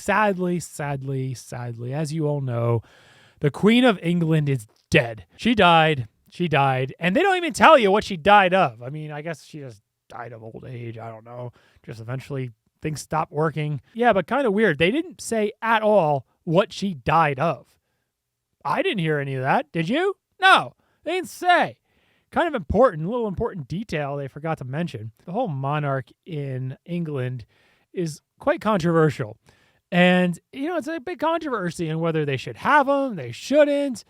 sadly, as you all know, the Queen of England is dead. She died, and they don't even tell you what she died of. I mean, I guess she just died of old age. I don't know. Just eventually things stopped working. Yeah, but kind of weird. They didn't say at all what she died of. I didn't hear any of that. Did you? No, they didn't say. Kind of important, little important detail they forgot to mention. The whole monarch in England is quite controversial. And, it's a big controversy in whether they should have them, they shouldn't,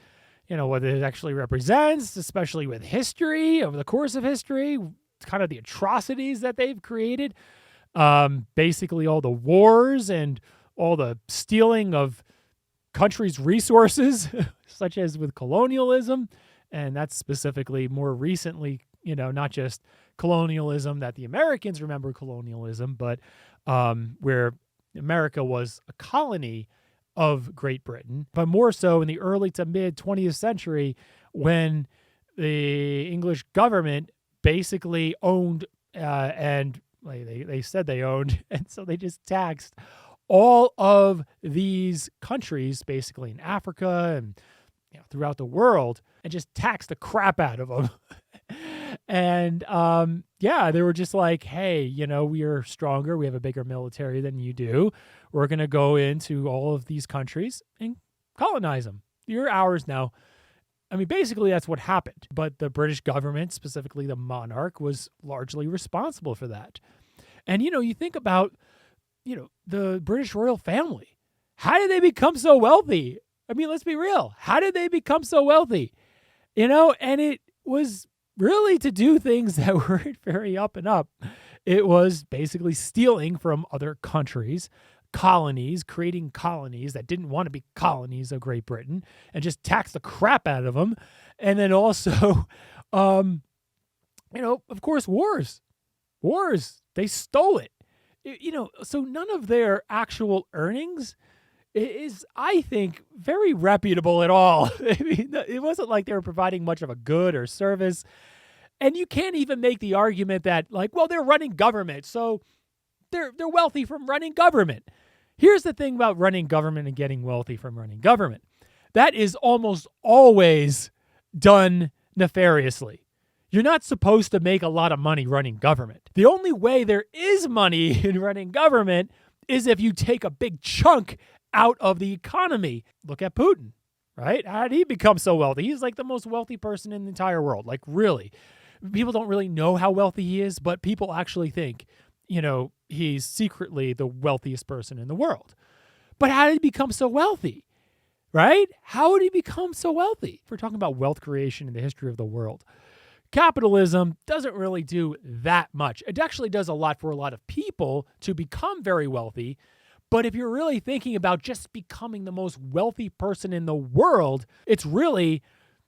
whether it actually represents, especially with history, over the course of history, kind of the atrocities that they've created. Basically all the wars and all the stealing of countries' resources, such as with colonialism. And that's specifically more recently, not just colonialism that the Americans remember colonialism, but where America was a colony of Great Britain, but more so in the early to mid 20th century when the English government basically owned and they said they owned, and so they just taxed all of these countries basically in Africa and throughout the world and just taxed the crap out of them. And they were just like, hey, we are stronger. We have a bigger military than you do. We're going to go into all of these countries and colonize them. You're ours now. I mean, basically that's what happened. But the British government, specifically the monarch, was largely responsible for that. And, you think about, the British royal family. How did they become so wealthy? I mean, let's be real. How did they become so wealthy? And it was really to do things that weren't very up and up. It was basically stealing from other countries, colonies, creating colonies that didn't want to be colonies of Great Britain and just tax the crap out of them. And then also, of course, wars. They stole it. So none of their actual earnings is, I think, very reputable at all. I mean, it wasn't like they were providing much of a good or service. And you can't even make the argument that, they're running government, so they're wealthy from running government. Here's the thing about running government and getting wealthy from running government. That is almost always done nefariously. You're not supposed to make a lot of money running government. The only way there is money in running government is if you take a big chunk out of the economy. Look at Putin, right? How did he become so wealthy? He's like the most wealthy person in the entire world. Like, really. People don't really know how wealthy he is, but people actually think, he's secretly the wealthiest person in the world. But how did he become so wealthy, right? How did he become so wealthy? If we're talking about wealth creation in the history of the world, capitalism doesn't really do that much. It actually does a lot for a lot of people to become very wealthy. But if you're really thinking about just becoming the most wealthy person in the world, it's really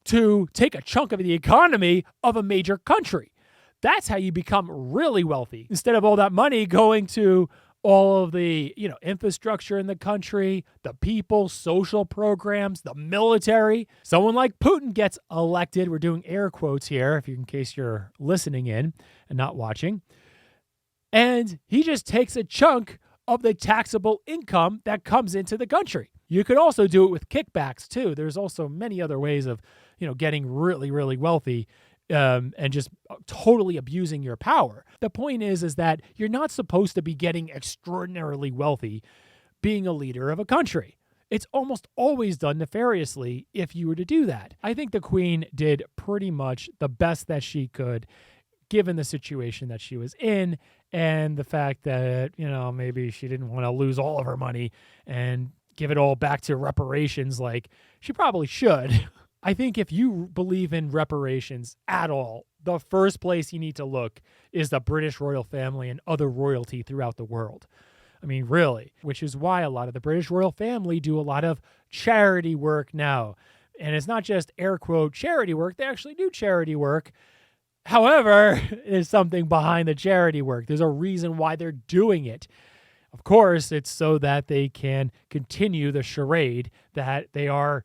to take a chunk of the economy of a major country. That's how you become really wealthy. Instead of all that money going to all of the, infrastructure in the country, the people, social programs, the military. Someone like Putin gets elected. We're doing air quotes here, in case you're listening in and not watching. And he just takes a chunk of the taxable income that comes into the country. You could also do it with kickbacks too. There's also many other ways of, getting really, really wealthy and just totally abusing your power. The point is that you're not supposed to be getting extraordinarily wealthy being a leader of a country. It's almost always done nefariously if you were to do that. I think the Queen did pretty much the best that she could given the situation that she was in and the fact that, maybe she didn't want to lose all of her money and give it all back to reparations like she probably should. I think if you believe in reparations at all, the first place you need to look is the British royal family and other royalty throughout the world. I mean, really, which is why a lot of the British royal family do a lot of charity work now. And it's not just air quote charity work. They actually do charity work. However, there's something behind the charity work. There's a reason why they're doing it. Of course, it's so that they can continue the charade that they are,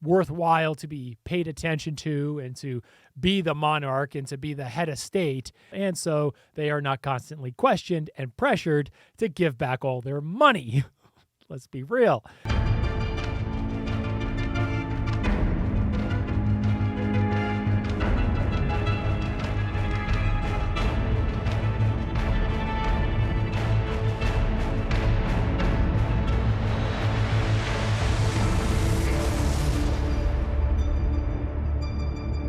worthwhile to be paid attention to and to be the monarch and to be the head of state. And so they are not constantly questioned and pressured to give back all their money. Let's be real.